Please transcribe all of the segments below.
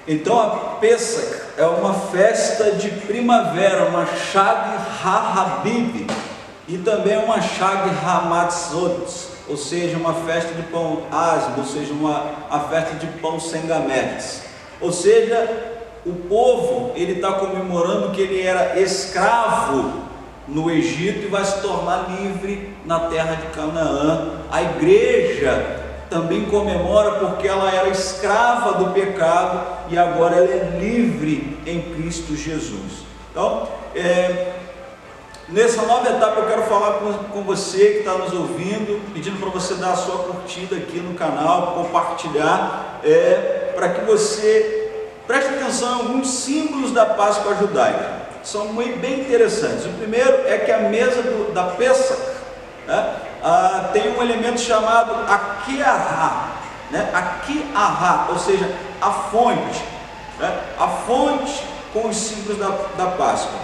Então a Pêssach é uma festa de primavera, uma Chag HaHabib, e também uma Chag HaMatzot, ou seja, uma festa de pão asmo, ou seja, a festa de pão sem gametes. Ou seja, o povo ele está comemorando que ele era escravo no Egito e vai se tornar livre na terra de Canaã. A igreja também comemora porque ela era escrava do pecado e agora ela é livre em Cristo Jesus. Então, nessa nova etapa eu quero falar com você que está nos ouvindo, pedindo para você dar a sua curtida aqui no canal, compartilhar, para que você preste atenção em alguns símbolos da Páscoa judaica. São bem interessantes. O primeiro é que a mesa da Pêssach, tem um elemento chamado Akeahá, Akeahá, ou seja, a fonte, a fonte com os símbolos da Páscoa,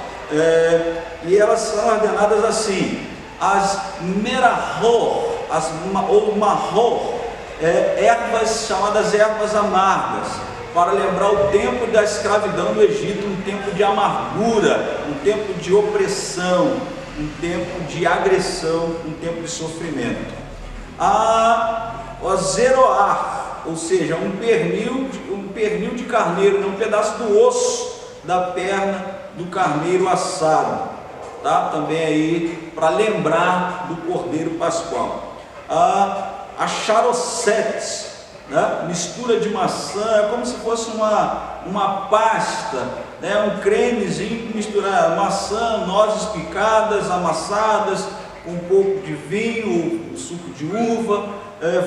e elas são ordenadas assim: as merahor, ou mahor, ervas chamadas ervas amargas, para lembrar o tempo da escravidão do Egito, um tempo de amargura, um tempo de opressão, um tempo de agressão, um tempo de sofrimento. O zeroar, ou seja, um pernil de carneiro, um pedaço do osso da perna do carneiro assado, tá? Também aí para lembrar do cordeiro pascual. A charosete, mistura de maçã, é como se fosse uma pasta, um cremezinho, misturar maçã, nozes picadas, amassadas, com um pouco de vinho, suco de uva,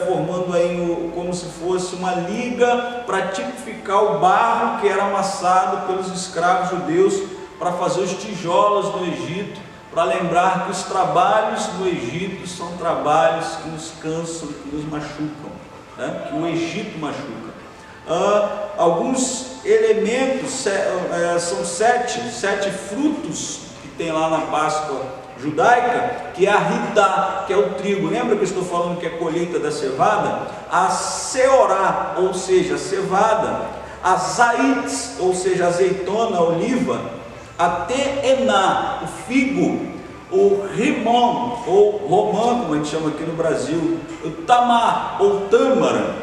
formando aí como se fosse uma liga para tipificar o barro que era amassado pelos escravos judeus para fazer os tijolos do Egito, para lembrar que os trabalhos do Egito são trabalhos que nos cansam, que nos machucam, que o Egito machuca. Alguns elementos, são sete frutos que tem lá na Páscoa judaica, que é a ridá, que é o trigo. Lembra que eu estou falando que é a colheita da cevada? A seorá, ou seja, a cevada, a zait, ou seja, a azeitona, a oliva, a teená, o figo, o rimon, ou romã, como a gente chama aqui no Brasil, o tamar, ou tâmara,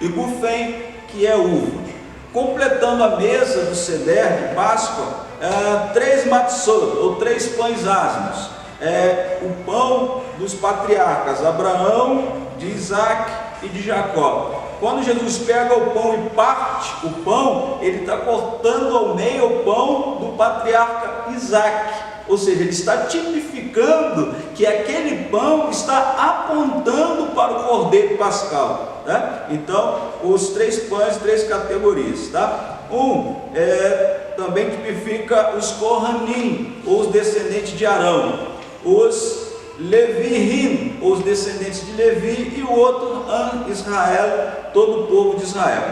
e gufém, que é uva. Completando a mesa do Seder de Páscoa, 3 matzot, ou 3 pães asmos, o pão dos patriarcas, Abraão, de Isaac e de Jacó. Quando Jesus pega o pão e parte o pão, ele está cortando ao meio o pão do patriarca Isaac, ou seja, ele está tipificando que aquele pão está apontando para o cordeiro pascal, Então, os 3 pães, 3 categorias, também tipifica os Kohanim, os descendentes de Arão, os Leviim, os descendentes de Levi, e o outro, Israel, todo o povo de Israel,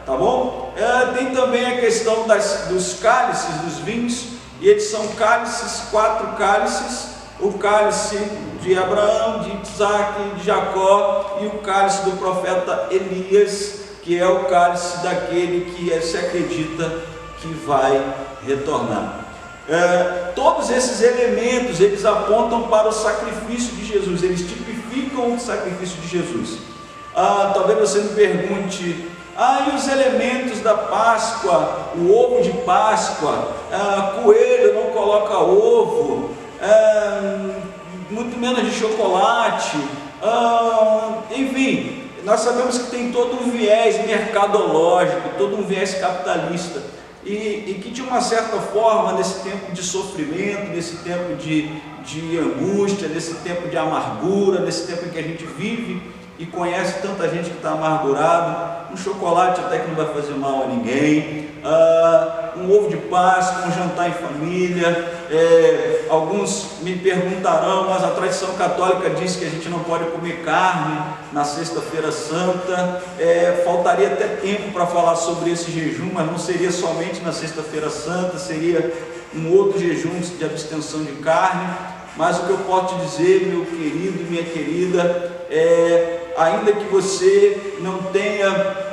tá bom? Tem também a questão dos cálices, dos vinhos, e eles são cálices, 4 cálices, o cálice de Abraão, de Isaac, de Jacó, e o cálice do profeta Elias, que é o cálice daquele que se acredita que vai retornar. Todos esses elementos, eles apontam para o sacrifício de Jesus, eles tipificam o sacrifício de Jesus. Talvez você me pergunte: e os elementos da Páscoa, o ovo de Páscoa, coelho não coloca ovo, muito menos de chocolate, enfim, nós sabemos que tem todo um viés mercadológico, todo um viés capitalista, e que de uma certa forma, nesse tempo de sofrimento, nesse tempo de angústia, nesse tempo de amargura, nesse tempo em que a gente vive e conhece tanta gente que está amargurado, um chocolate até que não vai fazer mal a ninguém, um ovo de Páscoa, um jantar em família. Alguns me perguntarão, mas a tradição católica diz que a gente não pode comer carne na sexta-feira santa. Faltaria até tempo para falar sobre esse jejum, mas não seria somente na sexta-feira santa, seria um outro jejum de abstenção de carne. Mas o que eu posso te dizer, meu querido e minha querida, ainda que você não tenha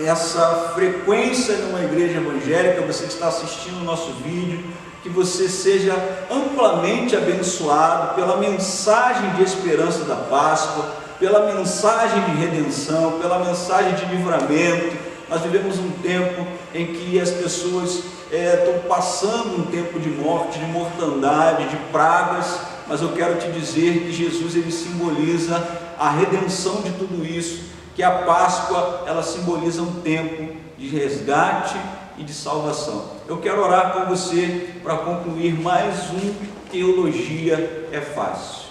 essa frequência numa igreja evangélica, você que está assistindo o nosso vídeo, que você seja amplamente abençoado pela mensagem de esperança da Páscoa, pela mensagem de redenção, pela mensagem de livramento. Nós vivemos um tempo em que as pessoas estão passando um tempo de morte, de mortandade, de pragas, mas eu quero te dizer que Jesus, ele simboliza a redenção de tudo isso, que a Páscoa, ela simboliza um tempo de resgate e de salvação. Eu quero orar com você para concluir mais um Teologia é Fácil.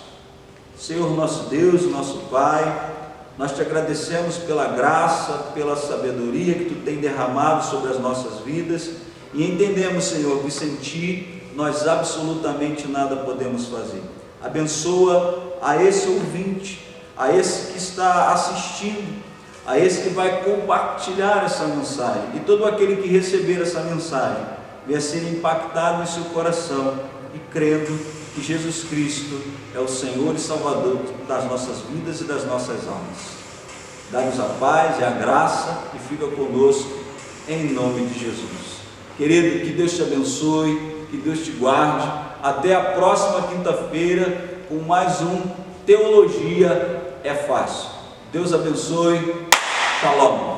Senhor nosso Deus, nosso Pai, nós te agradecemos pela graça, pela sabedoria que tu tem derramado sobre as nossas vidas, e entendemos, Senhor, que sem ti nós absolutamente nada podemos fazer. Abençoa a esse ouvinte, a esse que está assistindo, a esse que vai compartilhar essa mensagem, e todo aquele que receber essa mensagem venha ser impactado em seu coração e crendo que Jesus Cristo é o Senhor e Salvador das nossas vidas e das nossas almas. Dá-nos a paz e a graça e fica conosco em nome de Jesus. Querido, que Deus te abençoe, que Deus te guarde. Até a próxima quinta-feira com mais um Teologia é Fácil. Deus abençoe. Shalom.